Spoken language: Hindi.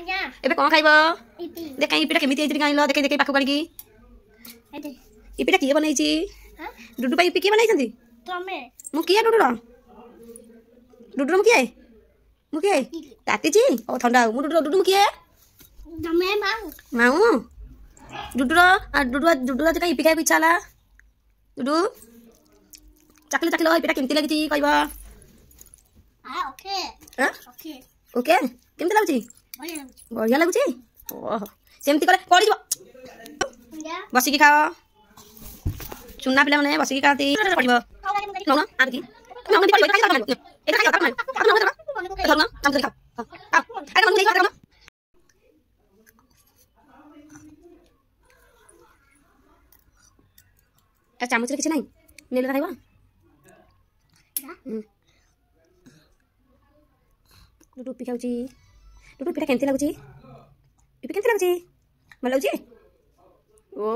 एबे कौन खाइबो देख कहीं इपिटा केमिति आइतरी गाइलो देख देख पाखु गाड़ी की इपिटा किए बनाई छी डुडू पाई इपि के बनाई छंती तमे मु किए डुडू मु किए ताती छी ओ ठंडा मु डुडू मु किए तमे माऊ डुडू कहीं इपि खाइ इच्छा ला डुडू चकले इपिटा केमिति लागि छी कहबो ओके ओके केमिति लागुची बढ़िया लगुची ओह सेमती करे पड़ी जीवो बसिकी खाओ चुना पिला माने बसिकी खाती पड़िबो नो ना आकी नो ना पड़िबो खाई खाई एटा खाई खाई ना हम कर खाओ अरे मन नहीं खाओ ना ए चामच रे किछ नहीं नेले खाइबो डुडू पी खाउची डुडू पिटा केमती लागुची इपि केमती लागुची ଭଲ ଲାଗୁଛି ଓ